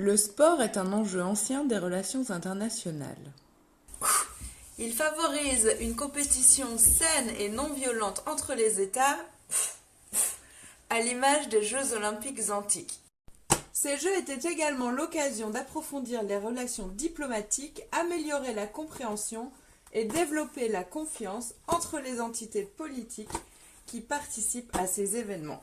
Le sport est un enjeu ancien des relations internationales. Il favorise une compétition saine et non violente entre les États, à l'image des Jeux olympiques antiques. Ces jeux étaient également l'occasion d'approfondir les relations diplomatiques, améliorer la compréhension et développer la confiance entre les entités politiques qui participent à ces événements.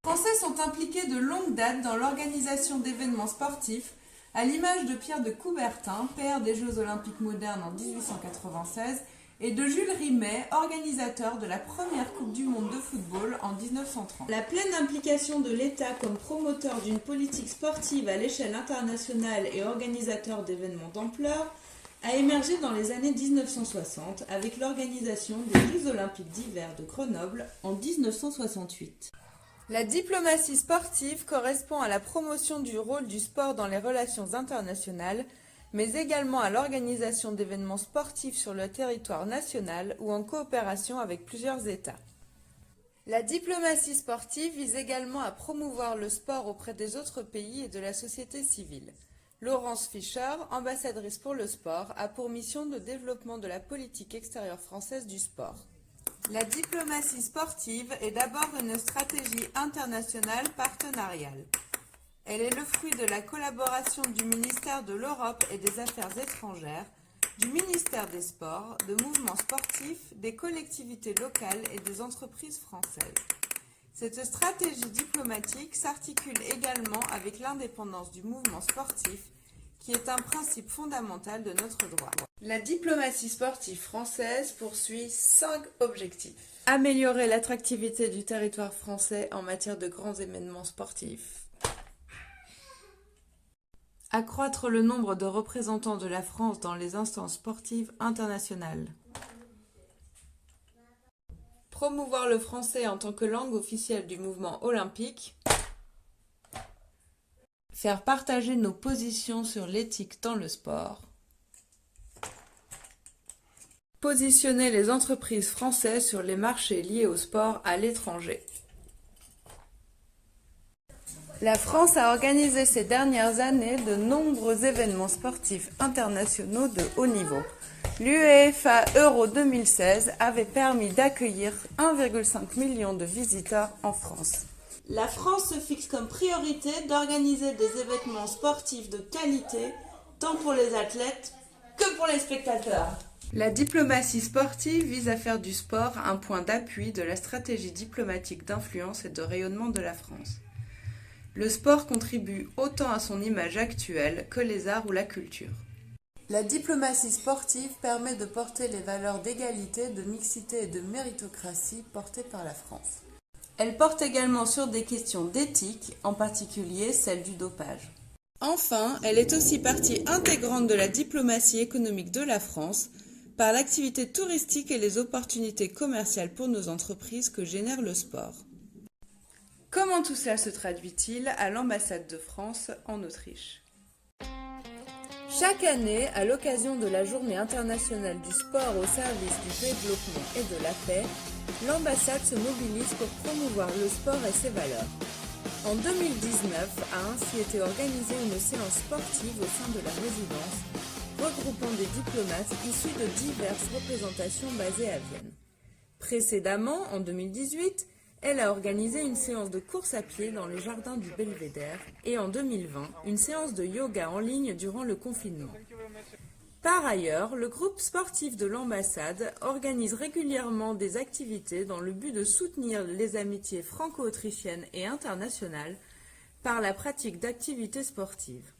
Les Français sont impliqués de longue date dans l'organisation d'événements sportifs, à l'image de Pierre de Coubertin, père des Jeux olympiques modernes en 1896, et de Jules Rimet, organisateur de la première Coupe du monde de football en 1930. La pleine implication de l'État comme promoteur d'une politique sportive à l'échelle internationale et organisateur d'événements d'ampleur a émergé dans les années 1960 avec l'organisation des Jeux olympiques d'hiver de Grenoble en 1968. La diplomatie sportive correspond à la promotion du rôle du sport dans les relations internationales, mais également à l'organisation d'événements sportifs sur le territoire national ou en coopération avec plusieurs États. La diplomatie sportive vise également à promouvoir le sport auprès des autres pays et de la société civile. Laurence Fischer, ambassadrice pour le sport, a pour mission de développement de la politique extérieure française du sport. La diplomatie sportive est d'abord une stratégie internationale partenariale. Elle est le fruit de la collaboration du ministère de l'Europe et des Affaires étrangères, du ministère des Sports, de mouvements sportifs, des collectivités locales et des entreprises françaises. Cette stratégie diplomatique s'articule également avec l'indépendance du mouvement sportif, qui est un principe fondamental de notre droit. La diplomatie sportive française poursuit 5 objectifs. Améliorer l'attractivité du territoire français en matière de grands événements sportifs. Accroître le nombre de représentants de la France dans les instances sportives internationales. Promouvoir le français en tant que langue officielle du mouvement olympique. Faire partager nos positions sur l'éthique dans le sport. Positionner les entreprises françaises sur les marchés liés au sport à l'étranger. La France a organisé ces dernières années de nombreux événements sportifs internationaux de haut niveau. L'UEFA Euro 2016 avait permis d'accueillir 1,5 million de visiteurs en France. La France se fixe comme priorité d'organiser des événements sportifs de qualité, tant pour les athlètes que pour les spectateurs. La diplomatie sportive vise à faire du sport un point d'appui de la stratégie diplomatique d'influence et de rayonnement de la France. Le sport contribue autant à son image actuelle que les arts ou la culture. La diplomatie sportive permet de porter les valeurs d'égalité, de mixité et de méritocratie portées par la France. Elle porte également sur des questions d'éthique, en particulier celle du dopage. Enfin, elle est aussi partie intégrante de la diplomatie économique de la France par l'activité touristique et les opportunités commerciales pour nos entreprises que génère le sport. Comment tout cela se traduit-il à l'ambassade de France en Autriche ? Chaque année, à l'occasion de la Journée internationale du sport au service du développement et de la paix, l'ambassade se mobilise pour promouvoir le sport et ses valeurs. En 2019 a ainsi été organisée une séance sportive au sein de la résidence, regroupant des diplomates issus de diverses représentations basées à Vienne. Précédemment, en 2018, elle a organisé une séance de course à pied dans les jardins du Belvédère et en 2020, une séance de yoga en ligne durant le confinement. Par ailleurs, le groupe sportif de l'ambassade organise régulièrement des activités dans le but de soutenir les amitiés franco-autrichiennes et internationales par la pratique d'activités sportives.